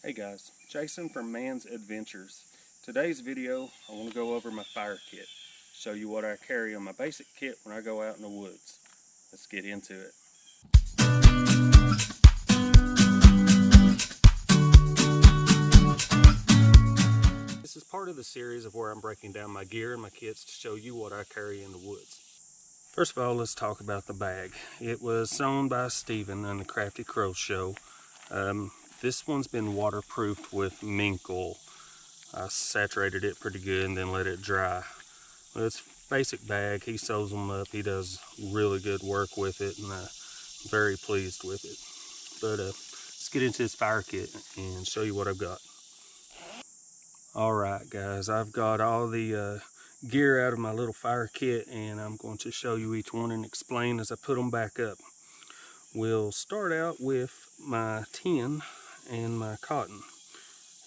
Hey guys, Jason from Man's Adventures. Today's video, I want to go over my fire kit. Show you what I carry on my basic kit when I go out in the woods. Let's get into it. This is part of the series of where I'm breaking down my gear and my kits to show you what I carry in the woods. First of all, let's talk about the bag. It was sewn by Steven on the Crafty Crow show. This one's been waterproofed with mink oil. I saturated it pretty good and then let it dry. But it's a basic bag. He sews them up. He does really good work with it, and I'm very pleased with it. But let's get into this fire kit and show you what I've got. Alright guys, I've got all the gear out of my little fire kit, and I'm going to show you each one and explain as I put them back up. We'll start out with my tin and my cotton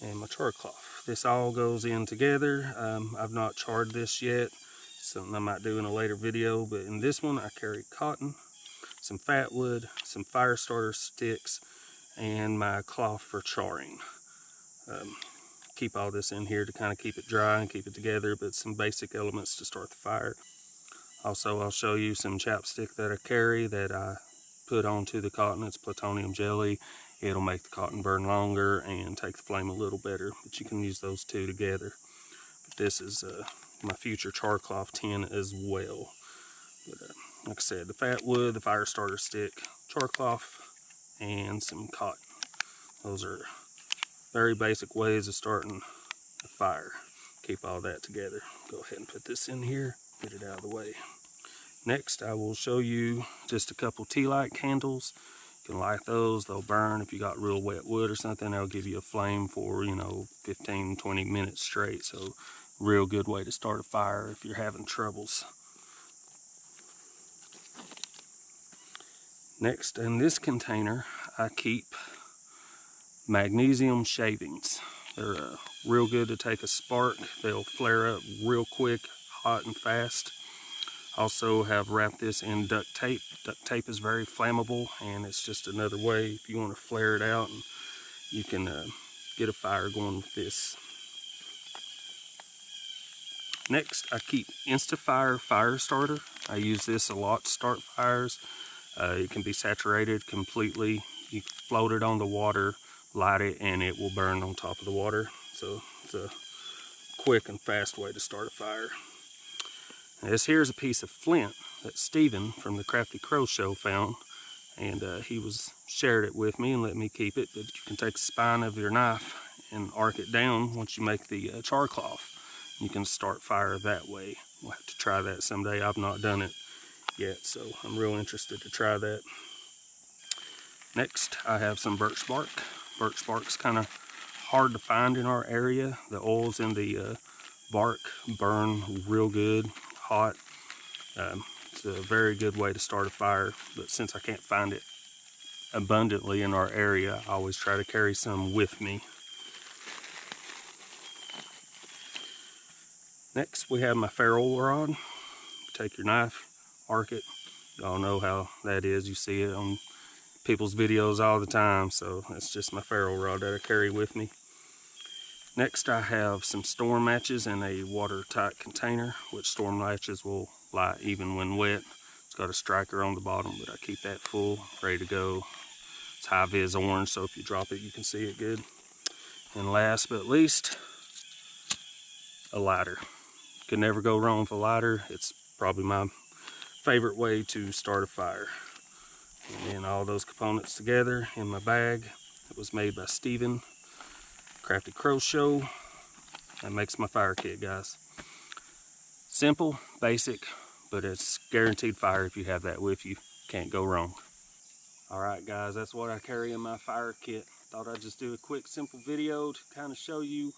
and my char cloth. This all goes in together. I've not charred this yet, something I might do in a later video, but in this one I carry cotton, some fat wood, some fire starter sticks, and my cloth for charring. Keep all this in here to kind of keep it dry and keep it together, but some basic elements to start the fire. Also, I'll show you some chapstick that I carry that I put onto the cotton. It's plutonium jelly. It'll make the cotton burn longer and take the flame a little better, but you can use those two together. But this is my future char cloth tin as well. But like I said, the fat wood, the fire starter stick, char cloth, and some cotton. Those are very basic ways of starting a fire. Keep all that together. Go ahead and put this in here, get it out of the way. Next, I will show you just a couple tea light candles. You can light those, they'll burn. If you got real wet wood or something, they'll give you a flame for, 15-20 minutes straight. So real good way to start a fire if you're having troubles. Next, in this container, I keep magnesium shavings. They're real good to take a spark. They'll flare up real quick, hot and fast. Also have wrapped this in duct tape. Duct tape is very flammable, and it's just another way if you want to flare it out, and you can get a fire going with this. Next, I keep Instafire fire starter. I use this a lot to start fires. It can be saturated completely. You float it on the water, light it, and it will burn on top of the water. So it's a quick and fast way to start a fire. This here is a piece of flint that Steven from the Crafty Crow show found, and he shared it with me and let me keep it. But you can take the spine of your knife and arc it down once you make the char cloth. You can start fire that way. We'll have to try that someday. I've not done it yet, so I'm real interested to try that. Next, I have some birch bark. Birch bark's kind of hard to find in our area. The oils in the bark burn real good, hot. It's a very good way to start a fire, but since I can't find it abundantly in our area, I always try to carry some with me. Next, we have my ferrule rod. Take your knife, arc it. Y'all know how that is. You see it on people's videos all the time, so that's just my ferrule rod that I carry with me. Next, I have some storm matches in a watertight container, which storm matches will light even when wet. It's got a striker on the bottom, but I keep that full, ready to go. It's high vis orange, so if you drop it, you can see it good. And last but least, a lighter. Could never go wrong with a lighter. It's probably my favorite way to start a fire. And then all those components together in my bag. It was made by Steven, Crafty Crow show. That makes my fire kit, guys. Simple, basic, but it's guaranteed fire if you have that with you. Can't go wrong. Alright guys, that's what I carry in my fire kit. Thought I'd just do a quick simple video to kind of show you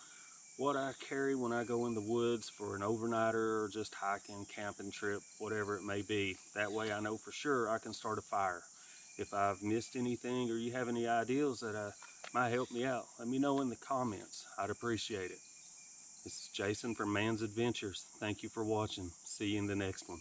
what I carry when I go in the woods for an overnighter or just hiking, camping trip, whatever it may be. That way I know for sure I can start a fire. If I've missed anything or you have any ideas that might help me out, let me know in the comments. I'd appreciate it. This is Jason from Man's Adventures. Thank you for watching. See you in the next one.